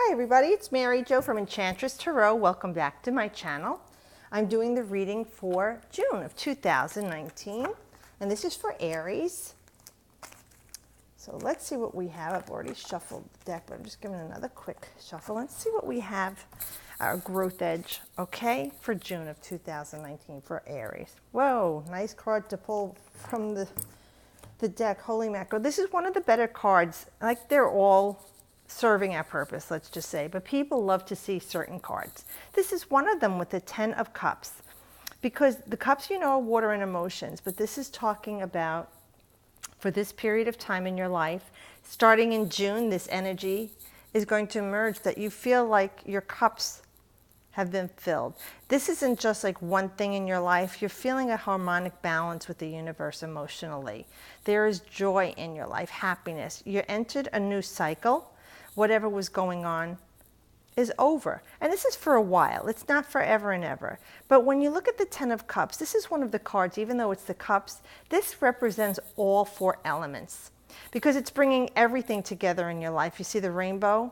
Hi everybody, it's Mary Jo from Enchantress Tarot. Welcome back to my channel. I'm doing the reading for June of 2019, and this is for Aries. So let's see what we have. I've already shuffled the deck, but I'm just giving it another quick shuffle. Let's see what we have, our growth edge, okay, for June of 2019 for Aries. Whoa, nice card to pull from the deck. Holy mackerel. This is one of the better cards. Like, they're all serving our purpose, let's just say, but people love to see certain cards. This is one of them with the 10 of Cups, because the cups, you know, are water and emotions, but this is talking about for this period of time in your life, starting in June, this energy is going to emerge that you feel like your cups have been filled. This isn't just like one thing in your life. You're feeling a harmonic balance with the universe emotionally. There is joy in your life, happiness. You entered a new cycle. Whatever was going on is over. And this is for a while. It's not forever and ever. But when you look at the 10 of Cups, this is one of the cards, even though it's the cups, this represents all four elements because it's bringing everything together in your life. You see the rainbow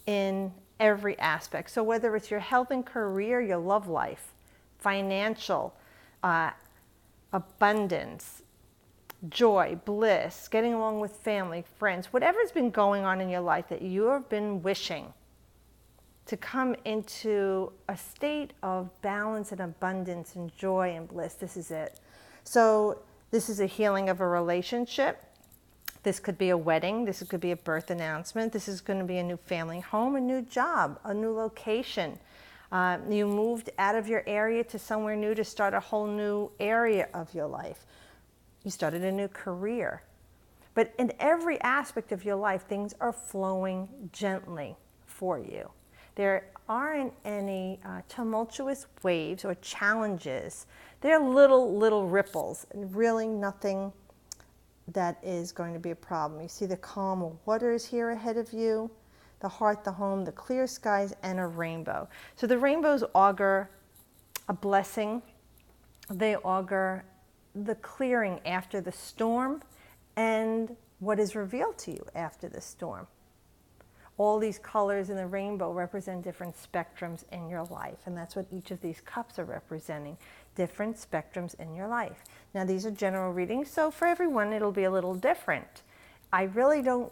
in every aspect. So whether it's your health and career, your love life, financial, abundance, joy, bliss, getting along with family, friends, whatever's been going on in your life that you have been wishing to come into a state of balance and abundance and joy and bliss, this is it. So this is a healing of a relationship. This could be a wedding. This could be a birth announcement. This is going to be a new family home, a new job, a new location. You moved out of your area to somewhere new to start a whole new area of your life. You started a new career. But in every aspect of your life, things are flowing gently for you. There aren't any tumultuous waves or challenges. There are little ripples, and really nothing that is going to be a problem. You see the calm waters here ahead of you, the heart, the home, the clear skies, and a rainbow. So the rainbows augur a blessing. They augur the clearing after the storm and what is revealed to you after the storm. All these colors in the rainbow represent different spectrums in your life, and that's what each of these cups are representing, different spectrums in your life. Now, these are general readings, so for everyone it'll be a little different. I really don't,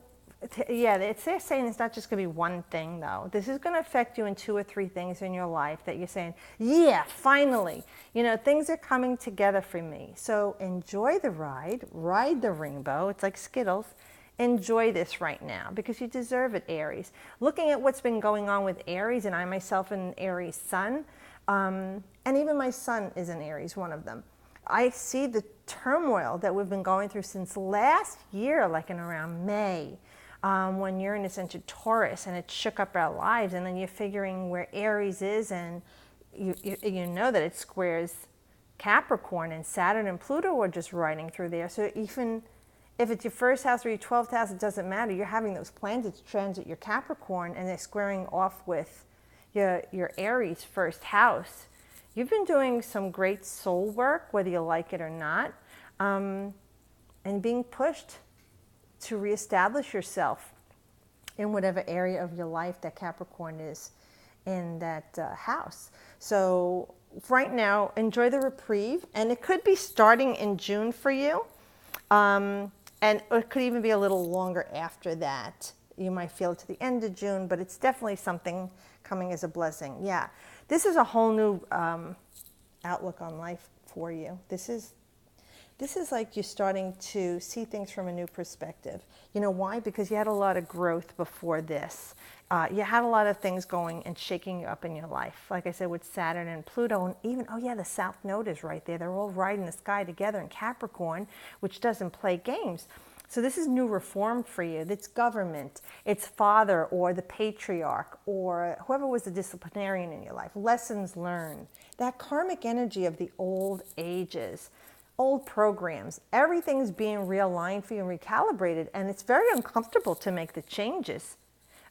they're saying it's not just going to be one thing, though. This is going to affect you in 2 or 3 things in your life that you're saying, yeah, finally, you know, things are coming together for me. So enjoy the ride the rainbow. It's like Skittles. Enjoy this right now because you deserve it, Aries. Looking at what's been going on with Aries, and I myself am an Aries sun, and even my son is an Aries, one of them. I see the turmoil that we've been going through since last year, like in around May, when Uranus entered Taurus and it shook up our lives, and then you're figuring where Aries is, and you know that it squares Capricorn, and Saturn and Pluto are just riding through there. So even if it's your first house or your 12th house, it doesn't matter. You're having those planets transit your Capricorn, and they're squaring off with your Aries first house. You've been doing some great soul work, whether you like it or not, and being pushed to reestablish yourself in whatever area of your life that Capricorn is in that house. So right now, enjoy the reprieve, and it could be starting in June for you. And it could even be a little longer after that. You might feel it to the end of June, but it's definitely something coming as a blessing. Yeah, this is a whole new outlook on life for you. This is like you're starting to see things from a new perspective. You know why? Because you had a lot of growth before this. You had a lot of things going and shaking you up in your life. Like I said, with Saturn and Pluto, and even, oh yeah, the South Node is right there. They're all riding the sky together in Capricorn, which doesn't play games. So this is new reform for you. It's government, it's father or the patriarch or whoever was the disciplinarian in your life. Lessons learned. That karmic energy of the old ages, old programs, everything's being realigned for you and recalibrated, and it's very uncomfortable to make the changes.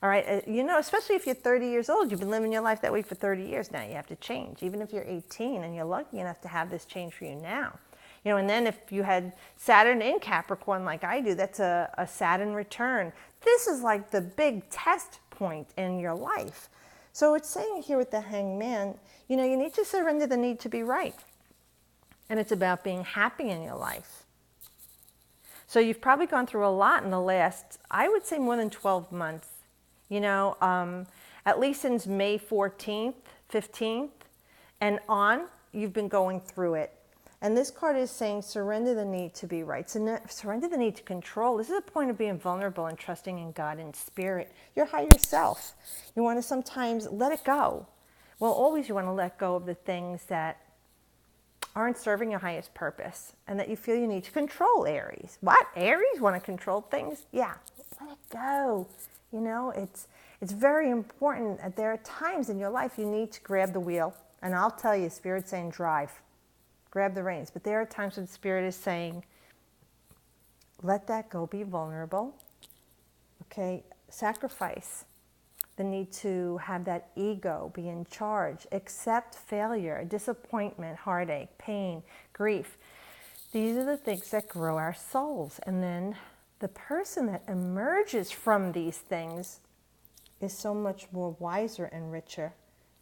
All right, you know, especially if you're 30 years old, you've been living your life that way for 30 years now, you have to change. Even if you're 18 and you're lucky enough to have this change for you now. You know, and then if you had Saturn in Capricorn like I do, that's a Saturn return. This is like the big test point in your life. So it's saying here with the Hangman, you know, you need to surrender the need to be right. And it's about being happy in your life. So you've probably gone through a lot in the last, I would say more than 12 months. You know, at least since May 14th, 15th, and on, you've been going through it. And this card is saying surrender the need to be right. So surrender the need to control. This is a point of being vulnerable and trusting in God and spirit, your higher self. You want to sometimes let it go. Well, always you want to let go of the things that aren't serving your highest purpose and that you feel you need to control, Aries. What? Aries want to control things? Yeah, let it go. You know, it's very important that there are times in your life you need to grab the wheel. And I'll tell you, Spirit's saying drive. Grab the reins. But there are times when Spirit is saying, let that go, be vulnerable. Okay, sacrifice the need to have that ego be in charge, accept failure, disappointment, heartache, pain, grief. These are the things that grow our souls. And then the person that emerges from these things is so much more wiser and richer.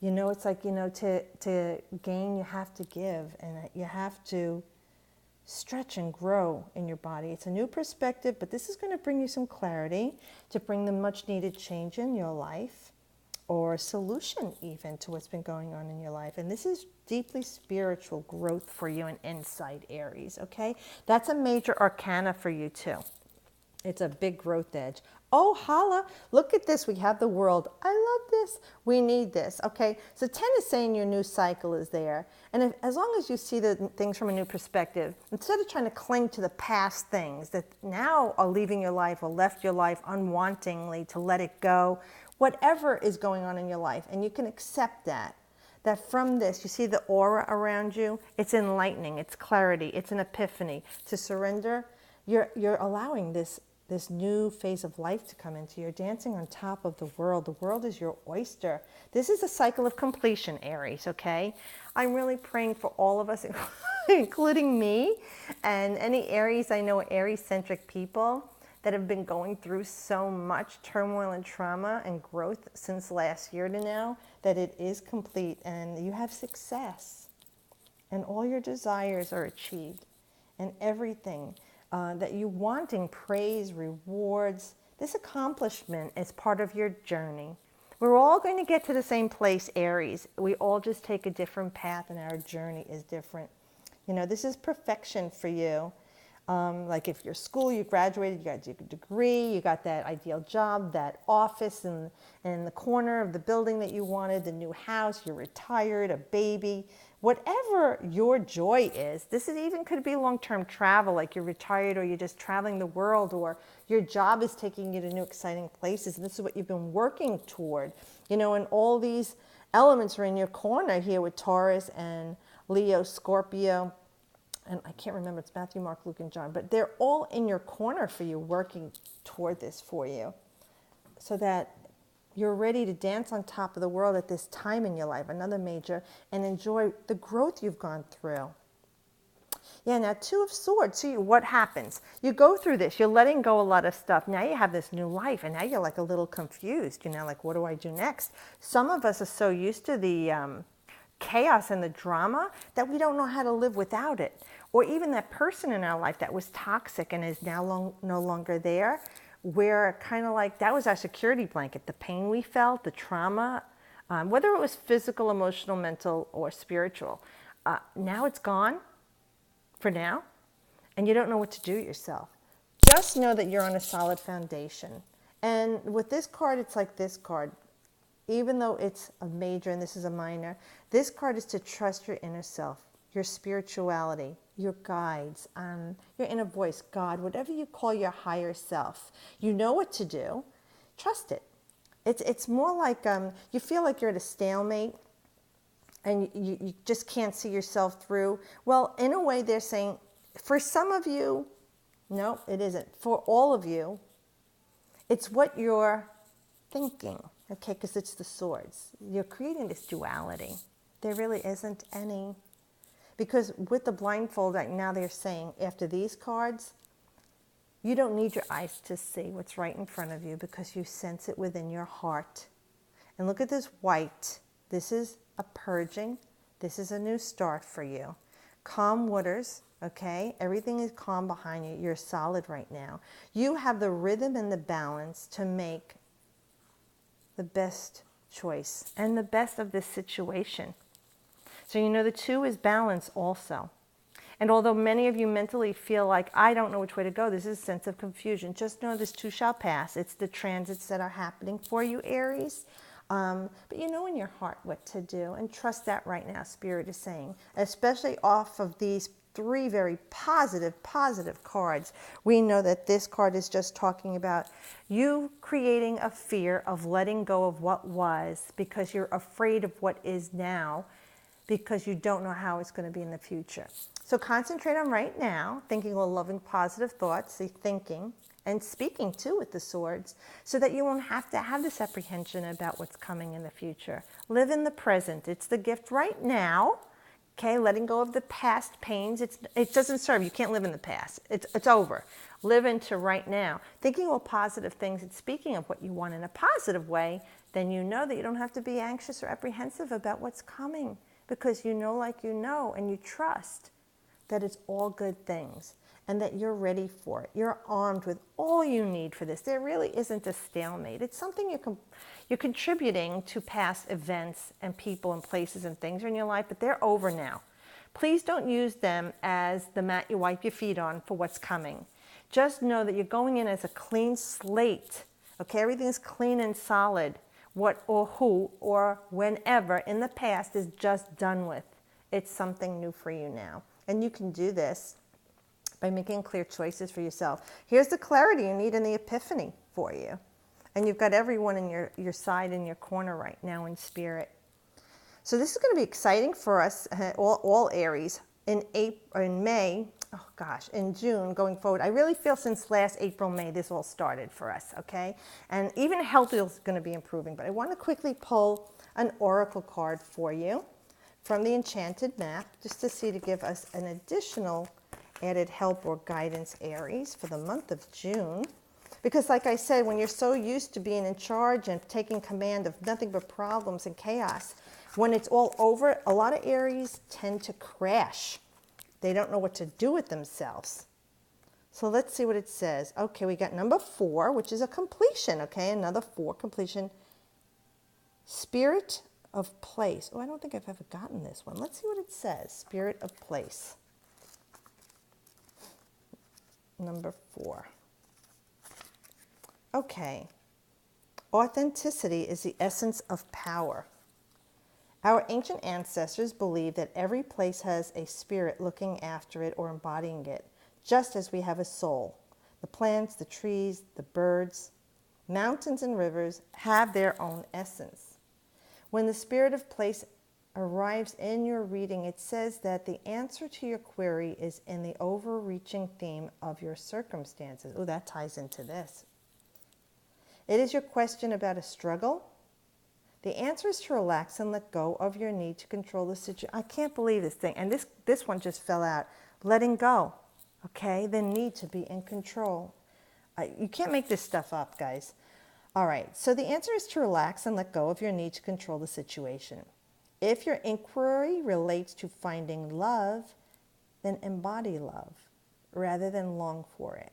You know, it's like, you know, to gain, you have to give, and you have to stretch and grow in your body. It's a new perspective, but this is going to bring you some clarity to bring the much needed change in your life, or a solution even to what's been going on in your life. And this is deeply spiritual growth for you and insight, Aries, okay? That's a major arcana for you too. It's a big growth edge. Oh, holla, look at this. We have the world. I love this. We need this. Okay, so 10 is saying your new cycle is there. And as long as you see the things from a new perspective, instead of trying to cling to the past things that now are leaving your life or left your life unwantingly, to let it go, whatever is going on in your life, and you can accept that from this, you see the aura around you, it's enlightening, it's clarity, it's an epiphany. To surrender, you're allowing this new phase of life to come into. You're dancing on top of the world. The world is your oyster. This is a cycle of completion, Aries, okay? I'm really praying for all of us, including me, and any Aries, I know Aries-centric people that have been going through so much turmoil and trauma and growth since last year to now, that it is complete and you have success and all your desires are achieved and everything that you wanting, praise, rewards. This accomplishment is part of your journey. We're all going to get to the same place, Aries. We all just take a different path and our journey is different. You know, this is perfection for you. Like if you're school, you graduated, you got your degree, you got that ideal job, that office in the corner of the building that you wanted, the new house, you're retired, a baby. Whatever your joy is, this is even could be long-term travel, like you're retired or you're just traveling the world, or your job is taking you to new exciting places. And this is what you've been working toward. You know, and all these elements are in your corner here with Taurus and Leo, Scorpio. And I can't remember, it's Matthew, Mark, Luke, and John. But they're all in your corner for you, working toward this for you. So that you're ready to dance on top of the world at this time in your life, another major, and enjoy the growth you've gone through. Yeah, now 2 of Swords. See, what happens? You go through this. You're letting go a lot of stuff. Now you have this new life, and now you're like a little confused. You know, like, what do I do next? Some of us are so used to the chaos and the drama that we don't know how to live without it. Or even that person in our life that was toxic and is now no longer there. We're kind of like, that was our security blanket. The pain we felt, the trauma, whether it was physical, emotional, mental, or spiritual. Now it's gone for now, and you don't know what to do yourself. Just know that you're on a solid foundation. And with this card, it's like this card. Even though it's a major and this is a minor, this card is to trust your inner self, your spirituality, your guides, your inner voice, God, whatever you call your higher self. You know what to do. Trust it. It's more like you feel like you're at a stalemate and you just can't see yourself through. Well, in a way, they're saying, for some of you, no, it isn't. For all of you, it's what you're thinking. Okay, because it's the Swords. You're creating this duality. There really isn't any. Because with the blindfold right now, they're saying after these cards, you don't need your eyes to see what's right in front of you because you sense it within your heart. And look at this white. This is a purging. This is a new start for you. Calm waters, okay? Everything is calm behind you. You're solid right now. You have the rhythm and the balance to make the best choice and the best of this situation. So you know the 2 is balance also. And although many of you mentally feel like, I don't know which way to go, this is a sense of confusion. Just know this too shall pass. It's the transits that are happening for you, Aries. But you know in your heart what to do. And trust that right now, Spirit is saying. Especially off of these 3 very positive cards. We know that this card is just talking about you creating a fear of letting go of what was because you're afraid of what is now, because you don't know how it's going to be in the future. So concentrate on right now, thinking all loving, positive thoughts, thinking, and speaking too with the swords, so that you won't have to have this apprehension about what's coming in the future. Live in the present. It's the gift right now, okay? Letting go of the past pains. It doesn't serve. You can't live in the past. It's over. Live into right now. Thinking all positive things and speaking of what you want in a positive way, then you know that you don't have to be anxious or apprehensive about what's coming, because you know like you know, and you trust that it's all good things and that you're ready for it. You're armed with all you need for this. There really isn't a stalemate. It's something you're contributing to past events and people and places and things in your life, but they're over now. Please don't use them as the mat you wipe your feet on for what's coming. Just know that you're going in as a clean slate. Okay, everything is clean and solid. What or who or whenever in the past is just done with. It's something new for you now. And you can do this by making clear choices for yourself. Here's the clarity you need in the epiphany for you. And you've got everyone in your side, in your corner right now in spirit. So this is going to be exciting for us, all Aries, in May, oh gosh, in June going forward. I really feel since last April, May, this all started for us, okay? And even health is going to be improving. But I want to quickly pull an oracle card for you from the Enchanted map, just to see, to give us an additional added help or guidance, Aries, for the month of June. Because like I said, when you're so used to being in charge and taking command of nothing but problems and chaos, when it's all over, a lot of Aries tend to crash. They don't know what to do with themselves. So let's see what it says. Okay, we got number 4, which is a completion, okay? Another 4, completion. Spirit of place. Oh, I don't think I've ever gotten this one. Let's see what it says. Spirit of place. Number 4. Okay. Authenticity is the essence of power. Our ancient ancestors believed that every place has a spirit looking after it or embodying it, just as we have a soul. The plants, the trees, the birds, mountains and rivers have their own essence. When the spirit of place arrives in your reading, it says that the answer to your query is in the overreaching theme of your circumstances. Oh, that ties into this. It is your question about a struggle. The answer is to relax and let go of your need to control the situation. I can't believe this thing. And this one just fell out. Letting go, okay? The need to be in control. You can't make this stuff up, guys. All right, so the answer is to relax and let go of your need to control the situation. If your inquiry relates to finding love, then embody love rather than long for it.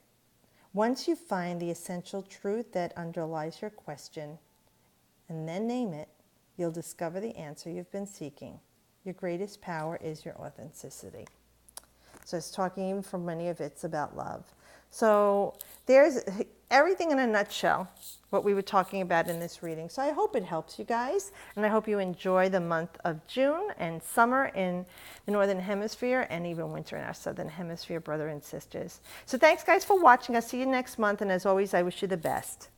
Once you find the essential truth that underlies your question and then name it, you'll discover the answer you've been seeking. Your greatest power is your authenticity. So it's talking, even for many of it's about love. So there's everything in a nutshell, what we were talking about in this reading. So I hope it helps you guys, and I hope you enjoy the month of June and summer in the Northern Hemisphere and even winter in our Southern Hemisphere, brother and sisters. So thanks, guys, for watching. I'll see you next month, and as always, I wish you the best.